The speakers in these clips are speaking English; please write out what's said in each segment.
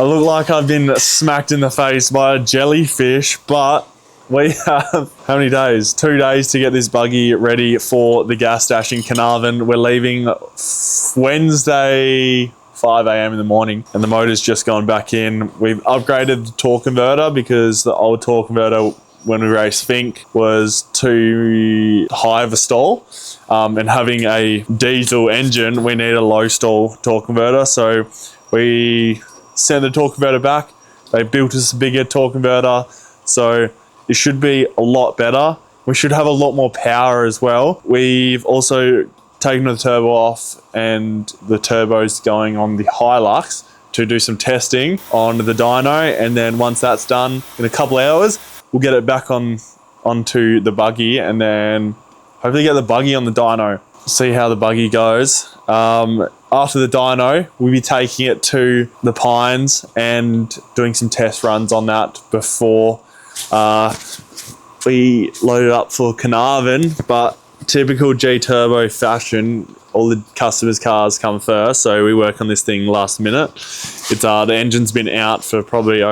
I look like I've been smacked in the face by a jellyfish, but we have, how many days? 2 days to get this buggy ready for the gas dash in Carnarvon. We're leaving Wednesday, 5 a.m. in the morning, and the motor's just gone back in. We've upgraded the torque converter because the old torque converter when we raced Fink was too high of a stall. And having a diesel engine, we need a low stall torque converter. So we sent the torque converter back. They built us a bigger torque converter. So it should be a lot better. We should have a lot more power as well. We've also taken the turbo off, and the turbo's going on the Hilux to do some testing on the dyno. And then once that's done, in a couple of hours, we'll get it back onto the buggy, and then hopefully get the buggy on the dyno. See how the buggy goes. After the dyno, we'll be taking it to the Pines and doing some test runs on that before we load it up for Carnarvon. But typical GTurbo fashion, all the customers' cars come first, so we work on this thing last minute. It's the engine's been out for probably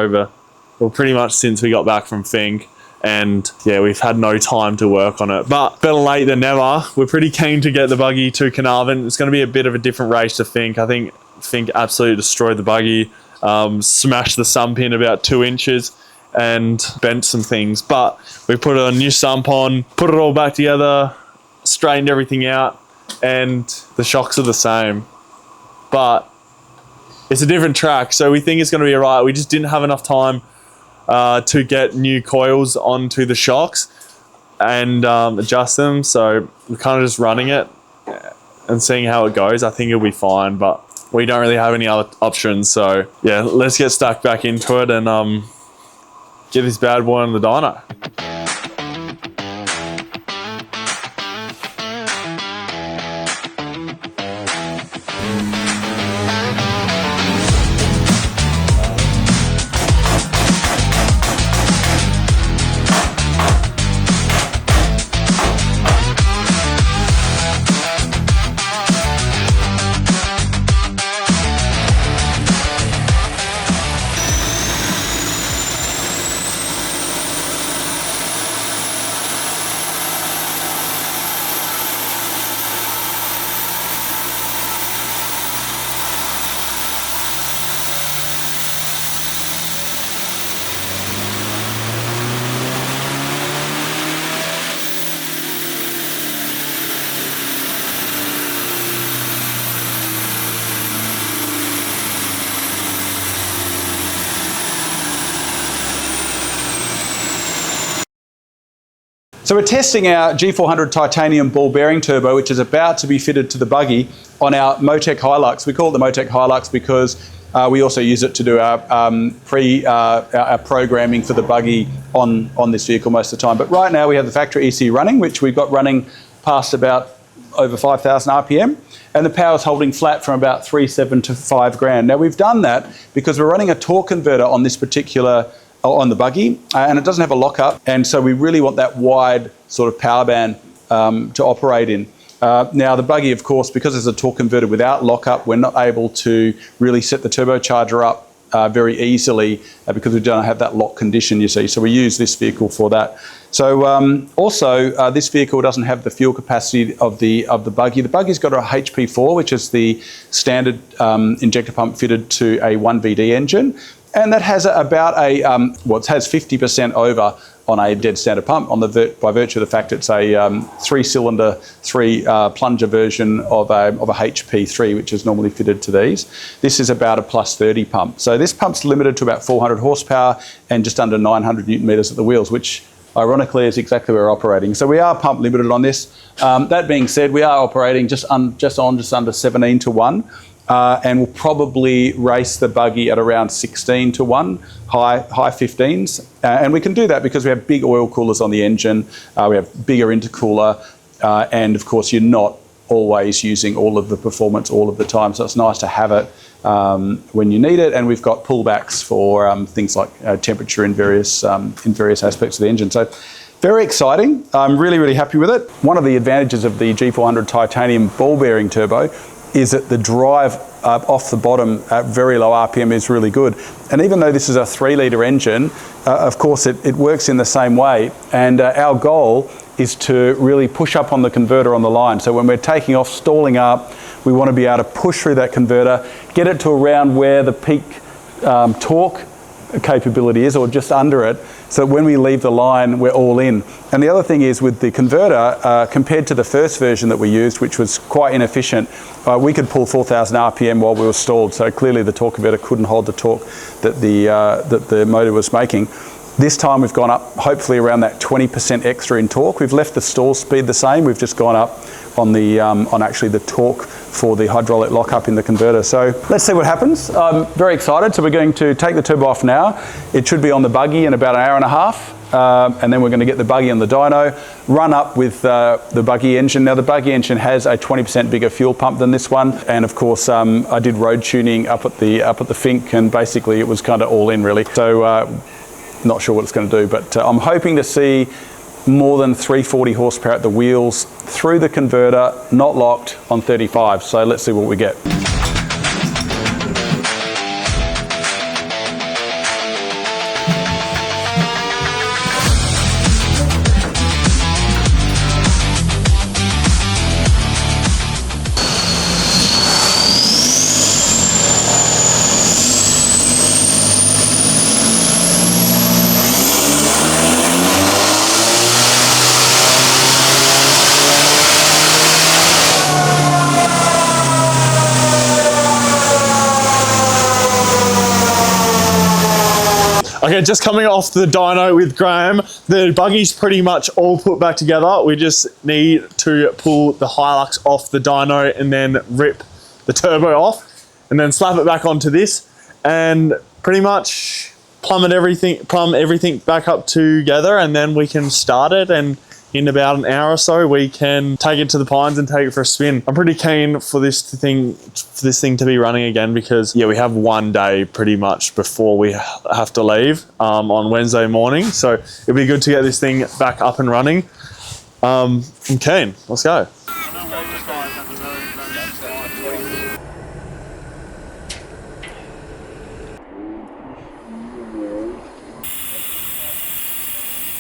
pretty much since we got back from Fink. And yeah, we've had no time to work on it, but better late than never. We're pretty keen to get the buggy to Carnarvon. It's going to be a bit of a different race to Fink. I think Fink absolutely destroyed the buggy, smashed the sump in about 2 inches and bent some things. But we put a new sump on, put it all back together, straightened everything out, and the shocks are the same. But it's a different track, so we think it's going to be all right. We just didn't have enough time to get new coils onto the shocks and adjust them. So we're kind of just running it and seeing how it goes. I think it'll be fine, but we don't really have any other options. So yeah, let's get stuck back into it and get this bad boy on the dyno. So we're testing our G400 titanium ball bearing turbo, which is about to be fitted to the buggy on our Motec Hilux. We call it the Motec Hilux because we also use it to do our programming for the buggy on this vehicle most of the time. But right now we have the factory EC running, which we've got running past about over 5,000 RPM, and the power's holding flat from about 3.7 to 5 grand. Now we've done that because we're running a torque converter on this particular on the buggy, and it doesn't have a lockup, and so we really want that wide sort of power band to operate in. Now the buggy, of course, because it's a torque converter without lockup, we're not able to really set the turbocharger up very easily because we don't have that lock condition, you see. So we use this vehicle for that. So also this vehicle doesn't have the fuel capacity of the buggy. The buggy's got a HP4, which is the standard injector pump fitted to a 1VD engine. And that has about a, it has 50% over on a dead standard pump by virtue of the fact it's a 3-cylinder, 3-plunger version of a HP3, which is normally fitted to these. This is about a +30 pump. So this pump's limited to about 400 horsepower and just under 900 Newton meters at the wheels, which ironically is exactly where we're operating. So we are pump limited on this. That being said, we are operating just under 17 to 1. And we'll probably race the buggy at around 16 to 1, high 15s. And we can do that because we have big oil coolers on the engine, we have bigger intercooler, and of course you're not always using all of the performance all of the time, so it's nice to have it when you need it. And we've got pullbacks for things like temperature in various aspects of the engine. So very exciting. I'm really, really happy with it. One of the advantages of the G400 titanium ball bearing turbo is that the drive off the bottom at very low RPM is really good. And even though this is a 3-litre engine, of course it works in the same way. And our goal is to really push up on the converter on the line. So when we're taking off, stalling up, we want to be able to push through that converter, get it to around where the peak torque capability is, or just under it, so when we leave the line, we're all in. And the other thing is, with the converter, compared to the first version that we used, which was quite inefficient, we could pull 4,000 RPM while we were stalled. So clearly the torque converter couldn't hold the torque that the motor was making. This time we've gone up hopefully around that 20% extra in torque. We've left the stall speed the same. We've just gone up on the on actually the torque for the hydraulic lockup in the converter. So let's see what happens. I'm very excited. So we're going to take the turbo off now. It should be on the buggy in about an hour and a half. And then we're going to get the buggy on the dyno, run up with the buggy engine. Now the buggy engine has a 20% bigger fuel pump than this one, and of course I did road tuning up at the Fink, and basically it was kind of all in really. So not sure what it's going to do, but I'm hoping to see more than 340 horsepower at the wheels through the converter, not locked, on 35. So let's see what we get. Okay, just coming off the dyno with Graham, the buggy's pretty much all put back together. We just need to pull the Hilux off the dyno and then rip the turbo off and then slap it back onto this and pretty much plumb everything back up together, and then we can start it, and in about an hour or so we can take it to the Pines and take it for a spin. I'm pretty keen for this thing to be running again, because yeah, we have one day pretty much before we have to leave on Wednesday morning, so it'd be good to get this thing back up and running. I'm keen. Let's go.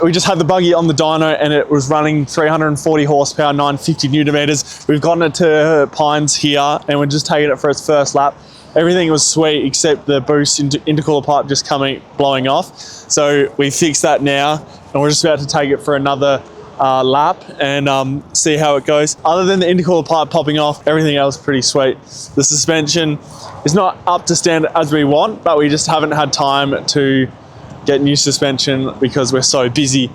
We just had the buggy on the dyno and it was running 340 horsepower, 950 Newton meters. We've gotten it to Pines here and we're just taking it for its first lap. Everything was sweet except the boost intercooler pipe just blowing off. So we fixed that now and we're just about to take it for another lap and see how it goes. Other than the intercooler pipe popping off, everything else pretty sweet. The suspension is not up to standard as we want, but we just haven't had time to get new suspension because we're so busy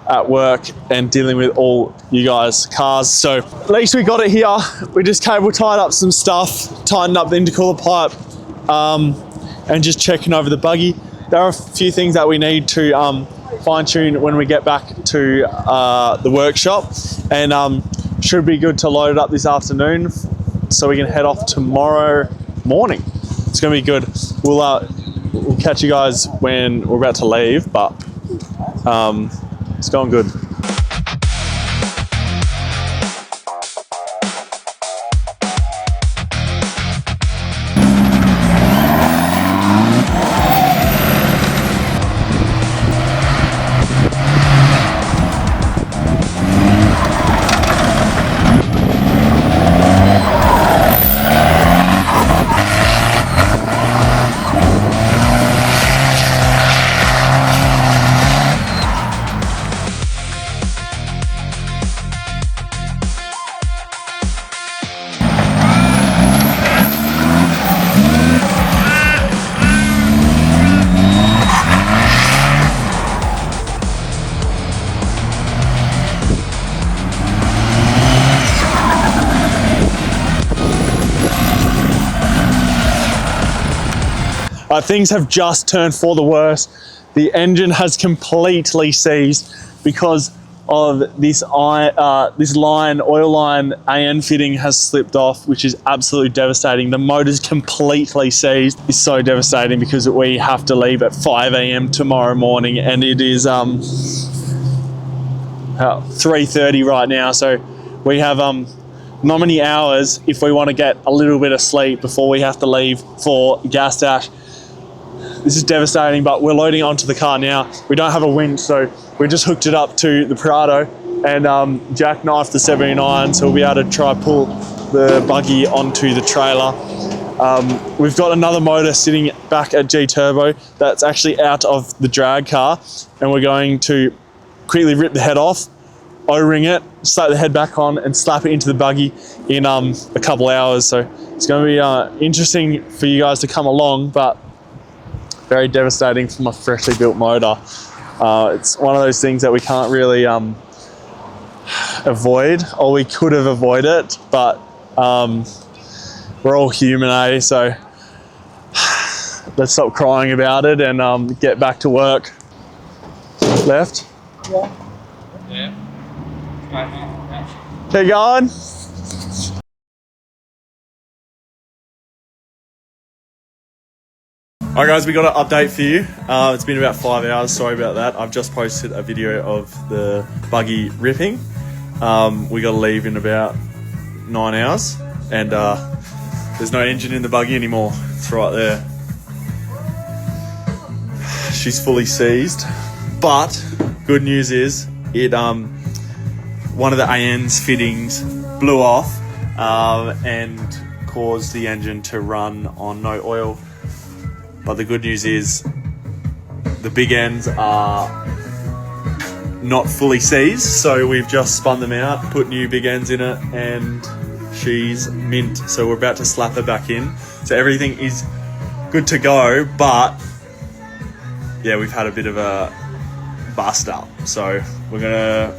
at work and dealing with all you guys' cars. So at least we got it here. We just cable tied up some stuff, tightened up the intercooler pipe, and just checking over the buggy. There are a few things that we need to fine tune when we get back to the workshop, and should be good to load it up this afternoon so we can head off tomorrow morning. It's gonna be good. We'll catch you guys when we're about to leave, but it's going good. Things have just turned for the worse. The engine has completely seized because of this oil line AN fitting has slipped off, which is absolutely devastating. The motor's completely seized. It's so devastating because we have to leave at 5 AM tomorrow morning, and it is 3:30 right now. So we have not many hours if we want to get a little bit of sleep before we have to leave for Gas Dash. This is devastating, but we're loading it onto the car now. We don't have a winch, so we just hooked it up to the Prado and jackknifed the 79, so we'll be able to try pull the buggy onto the trailer. We've got another motor sitting back at GTurbo that's actually out of the drag car, and we're going to quickly rip the head off, O-ring it, slap the head back on and slap it into the buggy in a couple hours. So it's going to be interesting for you guys to come along, but very devastating for my freshly built motor. It's one of those things that we can't really avoid, or we could have avoided it, but we're all human, eh? So let's stop crying about it and get back to work. Left? Yeah. Keep going. Alright guys, we got an update for you. It's been about 5 hours, sorry about that. I've just posted a video of the buggy ripping. We got to leave in about 9 hours, and there's no engine in the buggy anymore. It's right there. She's fully seized, but good news is it one of the AN's fittings blew off and caused the engine to run on no oil. But the good news is the big ends are not fully seized, so we've just spun them out, put new big ends in it, and she's mint. So we're about to slap her back in. So everything is good to go, but yeah, we've had a bit of a bust up. So we're gonna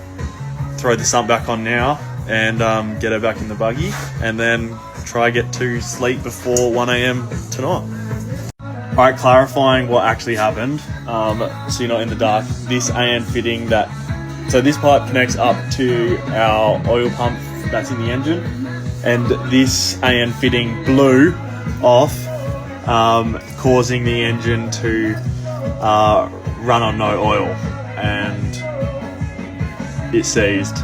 throw the sump back on now and get her back in the buggy, and then try get to sleep before 1 AM tonight. All right, clarifying what actually happened, so you're not in the dark. This AN fitting so this pipe connects up to our oil pump that's in the engine, and this AN fitting blew off, causing the engine to run on no oil, and it seized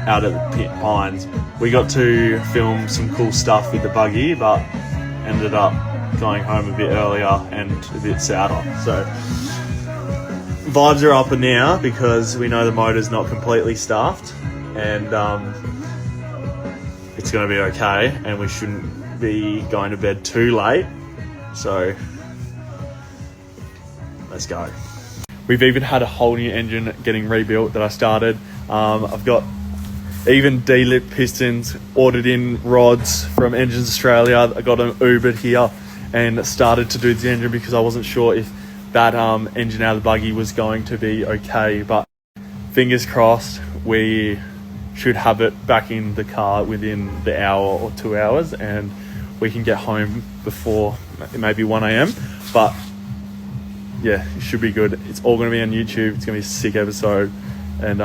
out of the pines. We got to film some cool stuff with the buggy, but ended up going home a bit earlier and a bit sadder. So vibes are up now because we know the motor's not completely stuffed, and it's going to be okay, and we shouldn't be going to bed too late. So let's go. We've even had a whole new engine getting rebuilt that I started. I've got even D-lip pistons, ordered in rods from Engines Australia. I got them Ubered here and started to do the engine because I wasn't sure if that engine out of the buggy was going to be okay, but fingers crossed we should have it back in the car within the hour or 2 hours, and we can get home before maybe 1 AM. But yeah, it should be good. It's all going to be on YouTube. It's going to be a sick episode, and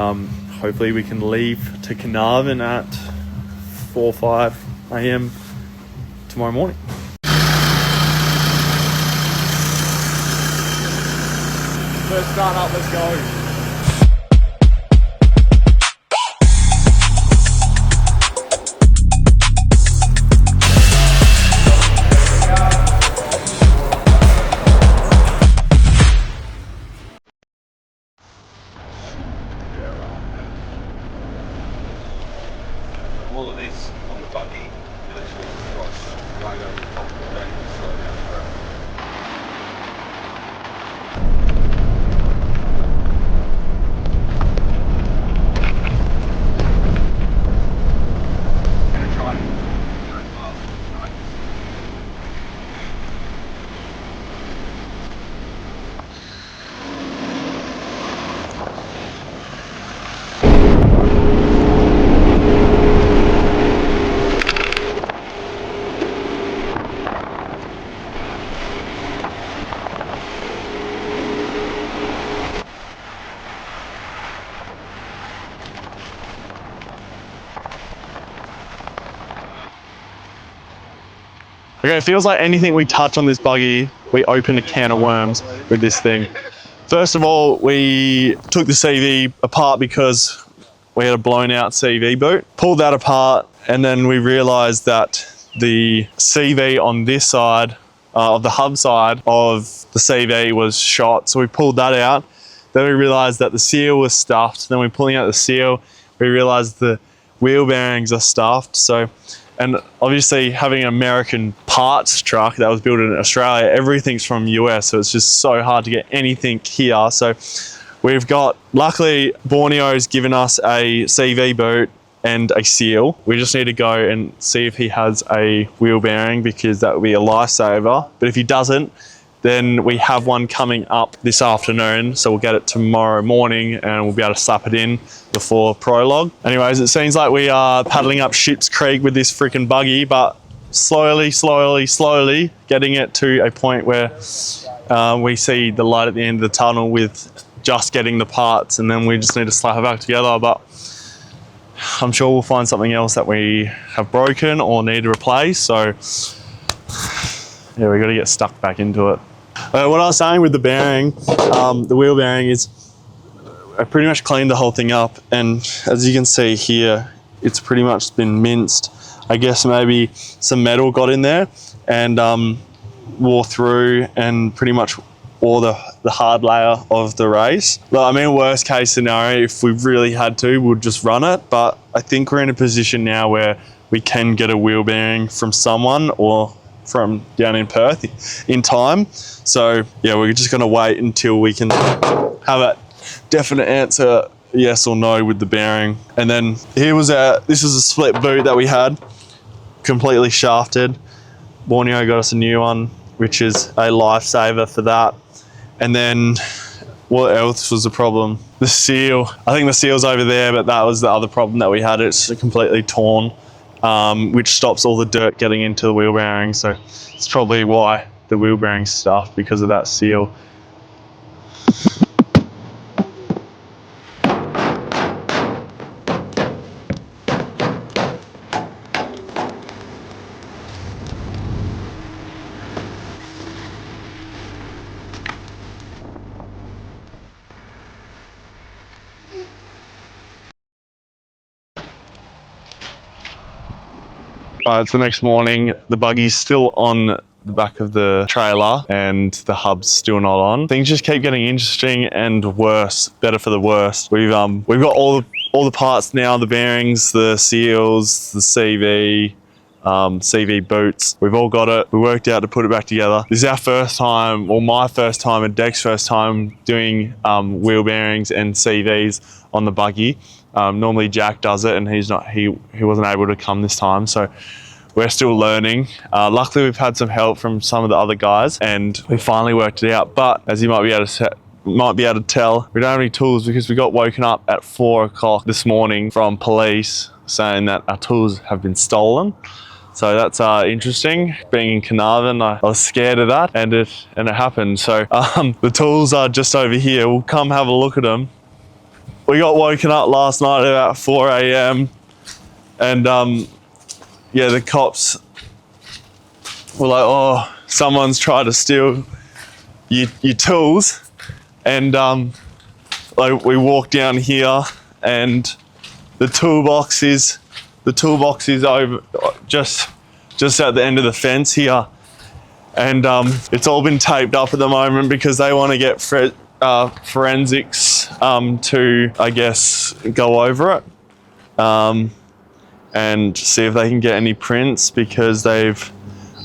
hopefully we can leave to Carnarvon at 4 or 5 AM tomorrow morning. First start up, let's go. All of this on the buggy, literally cross right over the top of the thing, slow down forever. Okay, it feels like anything we touch on this buggy, we open a can of worms with this thing. First of all, we took the CV apart because we had a blown out CV boot. Pulled that apart and then we realized that the CV on this side of the hub side of the CV was shot, so we pulled that out. Then we realized that the seal was stuffed. Then we're pulling out the seal, we realized the wheel bearings are stuffed. So, and obviously having an American parts truck that was built in Australia, everything's from US, so it's just so hard to get anything here. So we've got, luckily Borneo's given us a CV boot and a seal. We just need to go and see if he has a wheel bearing, because that would be a lifesaver. But if he doesn't, then we have one coming up this afternoon, so we'll get it tomorrow morning and we'll be able to slap it in before prologue. Anyways, it seems like we are paddling up Ship's Creek with this freaking buggy, but slowly getting it to a point where we see the light at the end of the tunnel with just getting the parts, and then we just need to slap it back together. But I'm sure we'll find something else that we have broken or need to replace. So yeah, we got to get stuck back into it. What I was saying with the bearing, the wheel bearing, is I pretty much cleaned the whole thing up, and as you can see here, it's pretty much been minced. I guess maybe some metal got in there and wore through and pretty much wore the hard layer of the race. Look, I mean, worst case scenario, if we really had to, we'll just run it, but I think we're in a position now where we can get a wheel bearing from someone or from down in Perth in time. So yeah, we're just going to wait until we can have a definite answer, yes or no, with the bearing. And then here was this is a split boot that we had, completely shafted. Borneo got us a new one, which is a lifesaver for that. And then what else was the problem? The seal. I think the seal's over there, but that was the other problem that we had. It's completely torn, which stops all the dirt getting into the wheel bearing. So it's probably why the wheel bearing's stuffed, because of that seal. It's the next morning. The buggy's still on the back of the trailer and the hub's still not on. Things just keep getting interesting and worse, better for the worst. We've got all the parts now, the bearings, the seals, the CV boots. We've all got it. We worked out to put it back together. This is our first time, or my first time and Deck's first time doing wheel bearings and CVs on the buggy. Normally Jack does it, and he wasn't able to come this time, so we're still learning. Luckily we've had some help from some of the other guys and we finally worked it out. But as you might be able to tell, we don't have any tools because we got woken up at 4 o'clock this morning from police saying that our tools have been stolen. So that's interesting. Being in Carnarvon, I was scared of that, and it happened. So the tools are just over here. We'll come have a look at them. We got woken up last night at about 4 a.m. and yeah, the cops were like, oh, someone's tried to steal your tools. And like, we walked down here and the toolbox is over just at the end of the fence here. And it's all been taped up at the moment because they want to get forensics to, I guess, go over it and see if they can get any prints, because they've,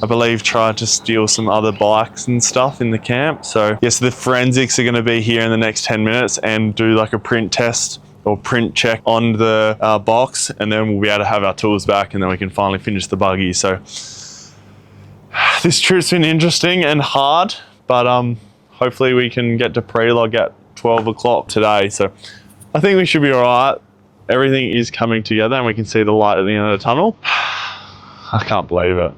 I believe, tried to steal some other bikes and stuff in the camp. So yes, the forensics are going to be here in the next 10 minutes and do like a print test or print check on the box, and then we'll be able to have our tools back, and then we can finally finish the buggy. So this trip's been interesting and hard, but hopefully we can get to pre-log at 12 o'clock today. So I think we should be all right. Everything is coming together and we can see the light at the end of the tunnel. I can't believe it.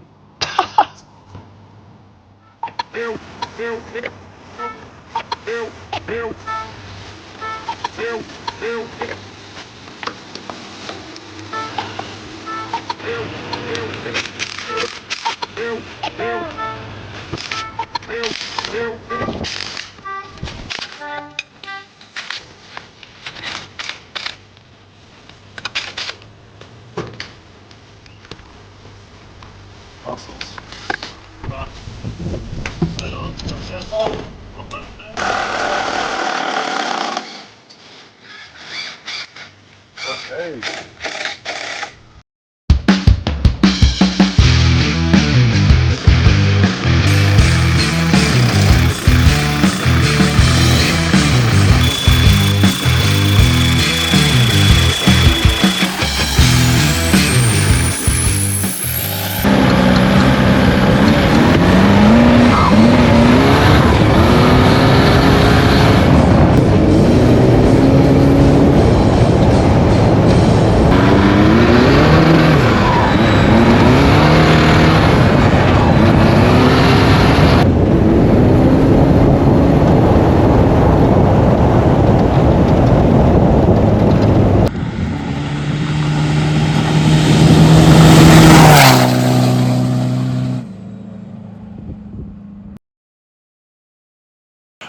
muscles. Okay.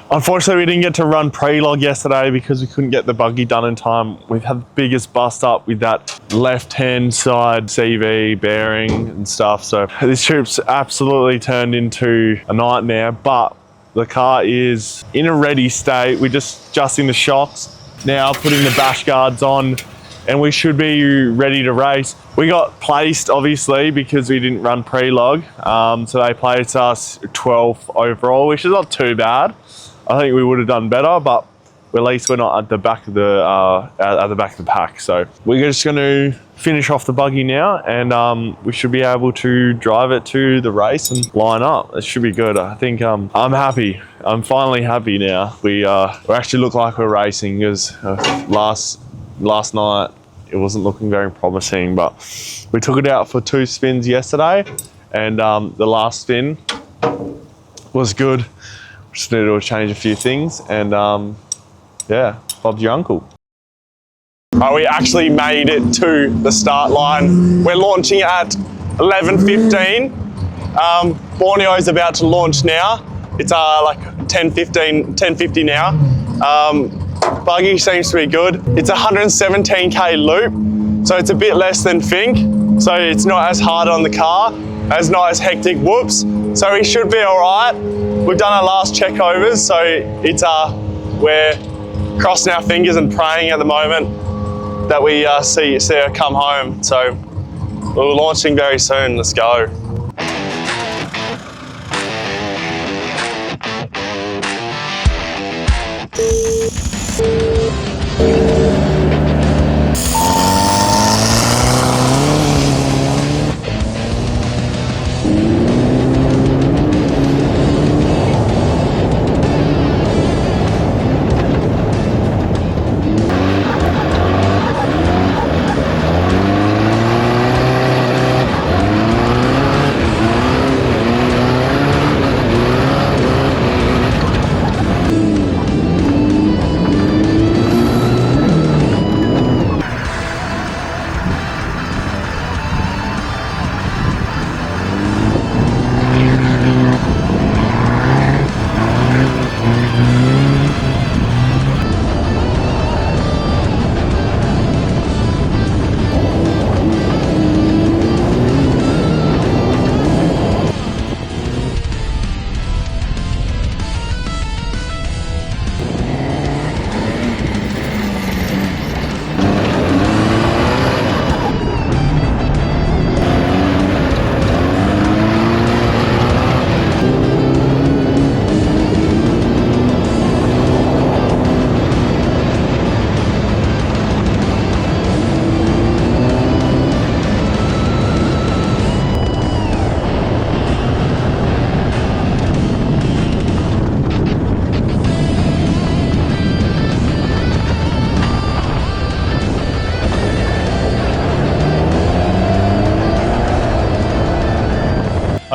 Unfortunately, we didn't get to run pre-log yesterday because we couldn't get the buggy done in time. We've had the biggest bust up with that left-hand side CV bearing and stuff. So this trip's absolutely turned into a nightmare, but the car is in a ready state. We're just adjusting the shocks now, putting the bash guards on, and we should be ready to race. We got placed, obviously, because we didn't run pre-log. So they placed us 12th overall, which is not too bad. I think we would have done better, but at least we're not at the back of the pack. So we're just going to finish off the buggy now, and we should be able to drive it to the race and line up. It should be good. I think I'm happy. I'm finally happy now. We actually look like we're racing, because last night it wasn't looking very promising, but we took it out for 2 spins yesterday, and the last spin was good. Just needed to change a few things, and yeah, Bob's your uncle. We actually made it to the start line. We're launching at 11:15. Borneo's about to launch now. It's like 10:50 now. Buggy seems to be good. It's a 117k loop, so it's a bit less than Fink. So it's not as hard on the car, as not as hectic whoops. So we should be all right. We've done our last checkovers, so it's we're crossing our fingers and praying at the moment that we see her come home. So we're launching very soon. Let's go.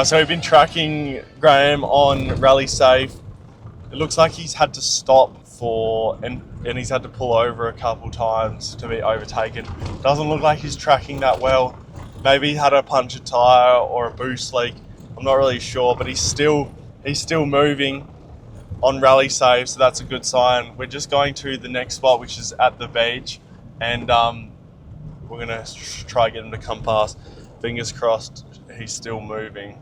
So we've been tracking Graham on Rally Safe. It looks like he's had to stop and he's had to pull over a couple times to be overtaken. Doesn't look like he's tracking that well. Maybe he had a punctured tire or a boost leak. I'm not really sure, but he's still moving on Rally Safe, so that's a good sign. We're just going to the next spot, which is at the beach, and we're gonna try to get him to come past. Fingers crossed he's still moving.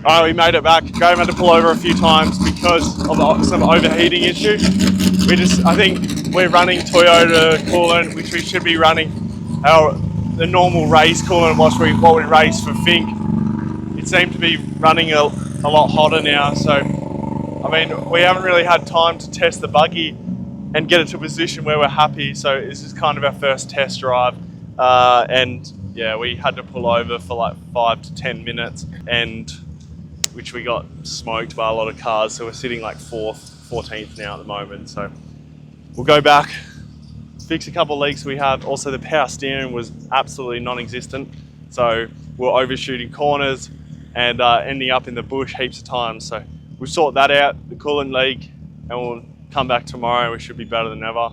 All right, we made it back. Graham had to pull over a few times because of some overheating issue. I think we're running Toyota coolant, which we should be running the normal race coolant what we race for Fink. It seemed to be running a lot hotter now. So, I mean, we haven't really had time to test the buggy and get it to a position where we're happy. So this is kind of our first test drive. And yeah, we had to pull over for like 5 to 10 minutes, and which we got smoked by a lot of cars. So we're sitting like 14th now at the moment. So we'll go back, fix a couple of leaks we have. Also, the power steering was absolutely non-existent. So we're overshooting corners and ending up in the bush heaps of times. So we'll sort that out, the coolant leak, and we'll come back tomorrow. We should be better than ever.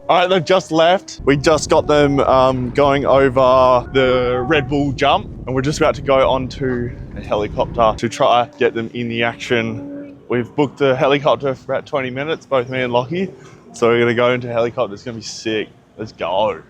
All right, they've just left. We just got them going over the Red Bull jump, and we're just about to go onto a helicopter to try get them in the action. We've booked the helicopter for about 20 minutes, both me and Lockie. So we're gonna go into a helicopter. It's gonna be sick. Let's go.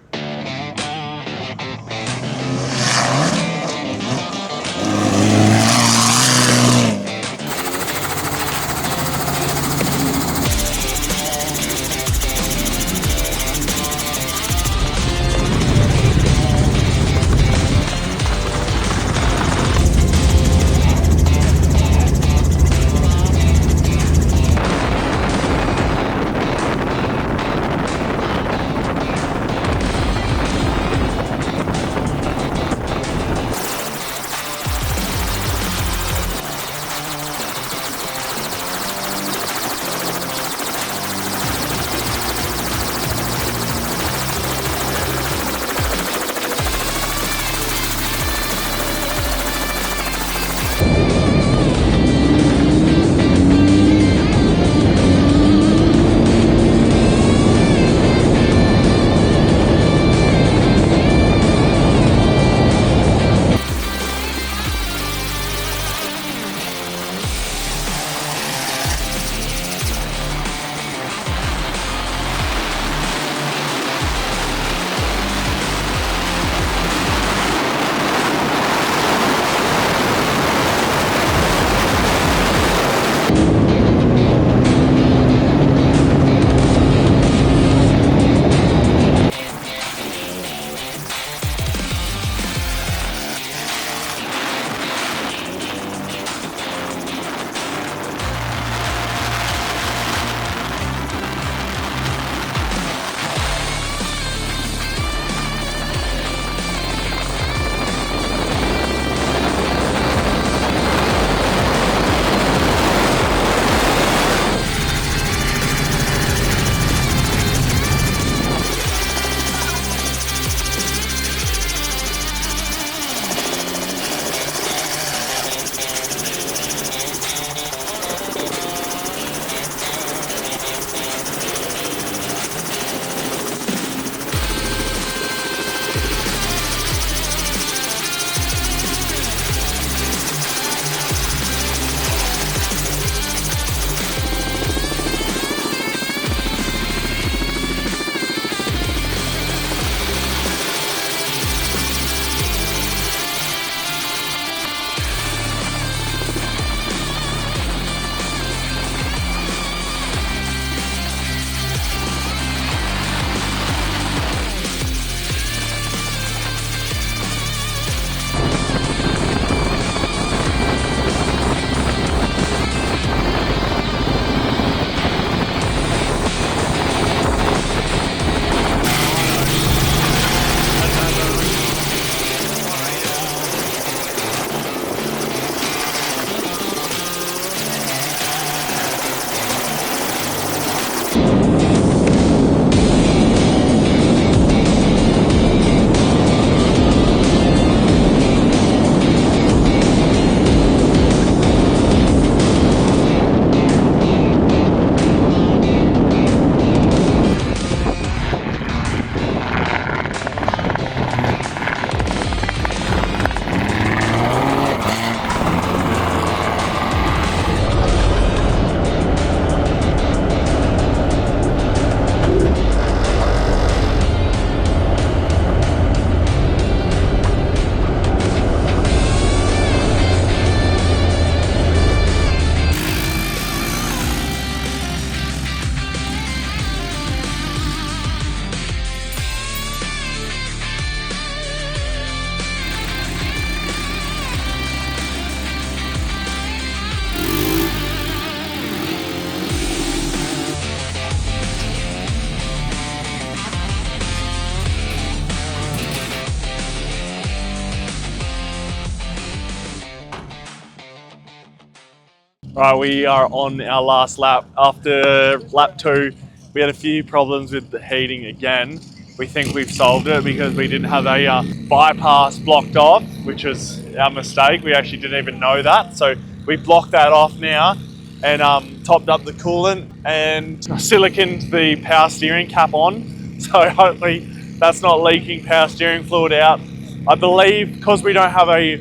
Right, we are on our last lap. After lap 2, we had a few problems with the heating again. We think we've solved it because we didn't have a bypass blocked off, which was our mistake. We actually didn't even know that. So we blocked that off now and topped up the coolant and siliconed the power steering cap on. So hopefully that's not leaking power steering fluid out. I believe because we don't have a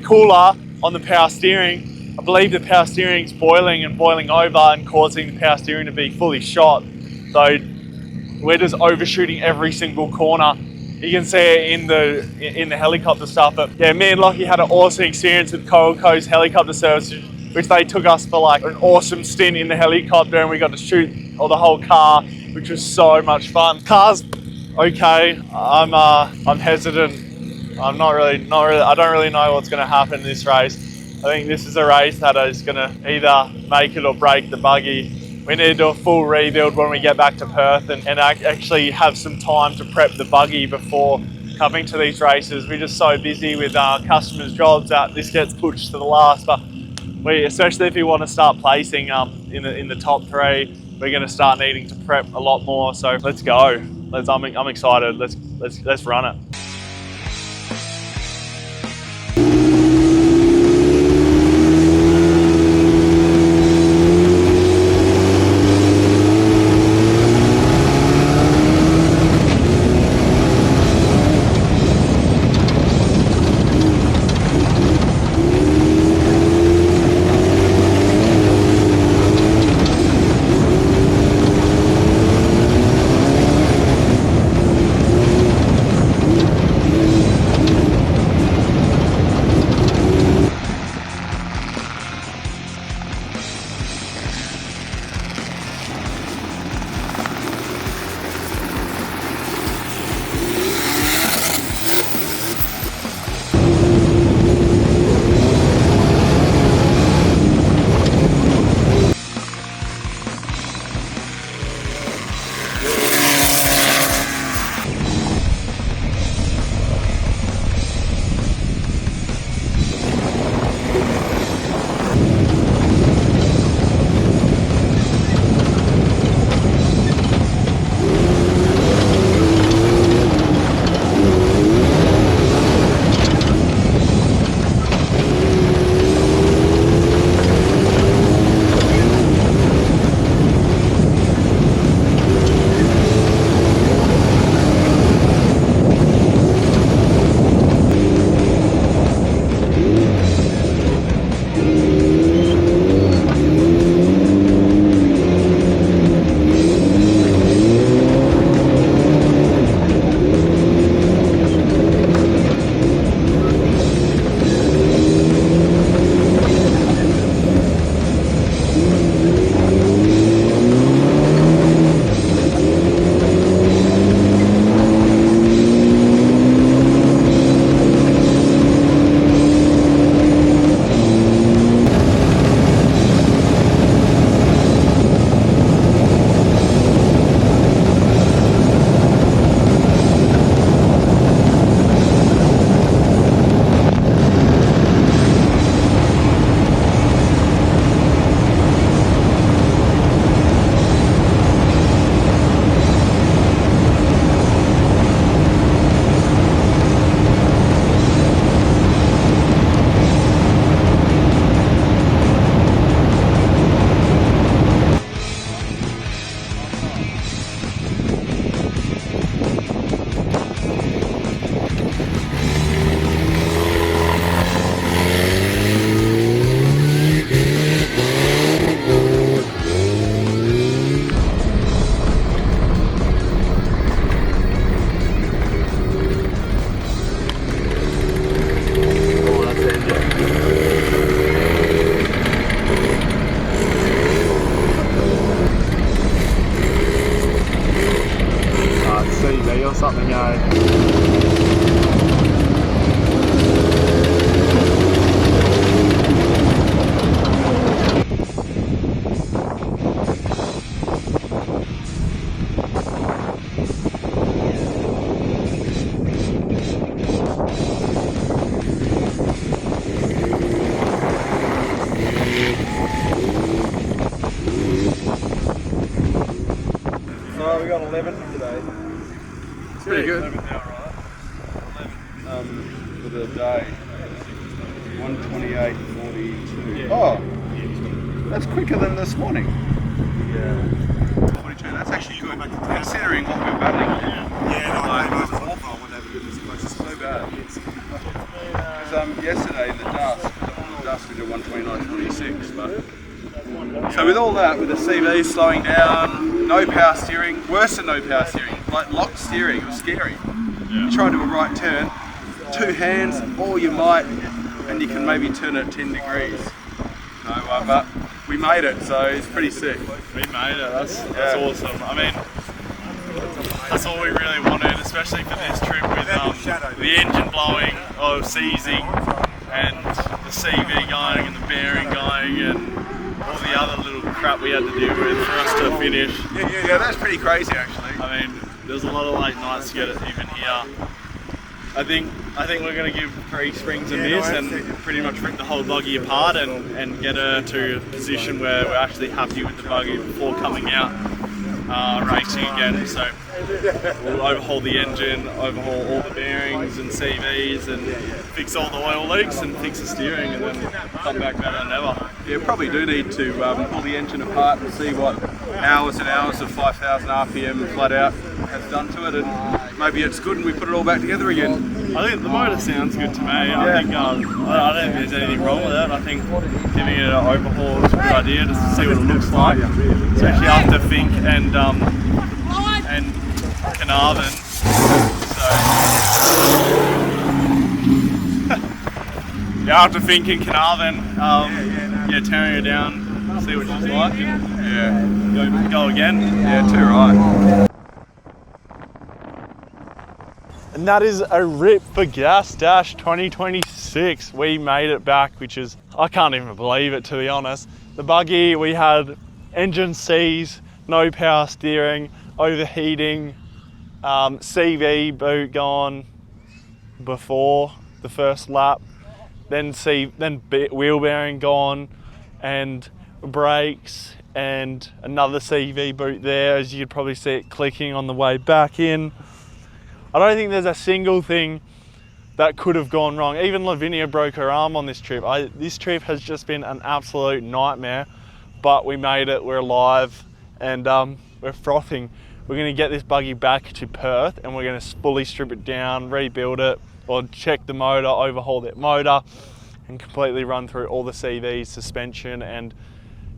cooler on the power steering, I believe the power steering's boiling over and causing the power steering to be fully shot. So we're just overshooting every single corner. You can see it in the helicopter stuff. But yeah, me and Lockie had an awesome experience with Coral Coast Helicopter Service, which they took us for like an awesome stint in the helicopter, and we got to shoot the whole car, which was so much fun. Car's okay. I'm hesitant. I don't really know what's going to happen in this race. I think this is a race that is going to either make it or break the buggy. We need to do a full rebuild when we get back to Perth and actually have some time to prep the buggy before coming to these races. We're just so busy with our customers' jobs that this gets pushed to the last. But especially if we want to start placing in the top 3, we're going to start needing to prep a lot more. So let's go. I'm excited. Let's run it. we got 11 today. Pretty good. 11 now, right? 11 for the day. 128.42. Yeah. Oh, that's quicker than this morning. Yeah. 42. That's actually good, considering what we're battling. Yeah, no, I was awful when they were doing this close. It's so bad. Because yesterday in the dust we did 129.26, but. So with all that, with the CV slowing down, no power steering, worse than no power steering, like locked steering, it was scary. You try and do a right turn, two hands, all you might, and you can maybe turn it 10 degrees. No, but we made it, so it's pretty sick. We made it. That's awesome. I mean, that's all we really wanted, especially for this trip with the engine blowing, seizing, and the CV going, and the bearing going, and all the other little crap we had to deal with for us to finish. Yeah, that's pretty crazy actually. I mean, there's a lot of late nights to get it even here. I think we're going to give 3 springs a miss and pretty much rip the whole buggy apart and get her to a position where we're actually happy with the buggy before coming out racing again. So we'll overhaul the engine, overhaul all the bearings and CVs, and fix all the oil leaks and fix the steering, and then come back better than ever. Yeah, probably do need to pull the engine apart and see what hours and hours of 5,000 RPM flat out has done to it, and maybe it's good and we put it all back together again. I think the motor sounds good to me. I think I don't think there's anything wrong with it. I think giving it an overhaul is a good idea just to see what it looks like, especially after Fink and Carnarvon. So yeah, after Fink and Carnarvon, tearing her down, see what she's like, and go again. Yeah, too right. And that is a rip for Gas Dash 2026. We made it back, which is, I can't even believe it, to be honest. The buggy, we had engine seize, no power steering, overheating, CV boot gone before the first lap, then wheel bearing gone, and brakes, and another CV boot there, as you could probably see it clicking on the way back in. I don't think there's a single thing that could have gone wrong. Even Lavinia broke her arm on this trip. This trip has just been an absolute nightmare, but we made it, we're alive, and we're frothing. We're gonna get this buggy back to Perth, and we're gonna fully strip it down, rebuild it, or check the motor, overhaul that motor, and completely run through all the CVs, suspension, and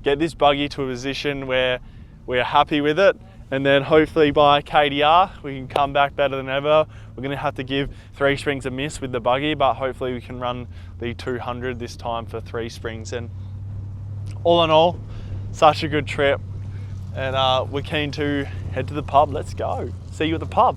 get this buggy to a position where we're happy with it. And then hopefully by KDR, we can come back better than ever. We're gonna have to give 3 springs a miss with the buggy, but hopefully we can run the 200 this time for 3 springs. And all in all, such a good trip. And we're keen to head to the pub. Let's go. See you at the pub.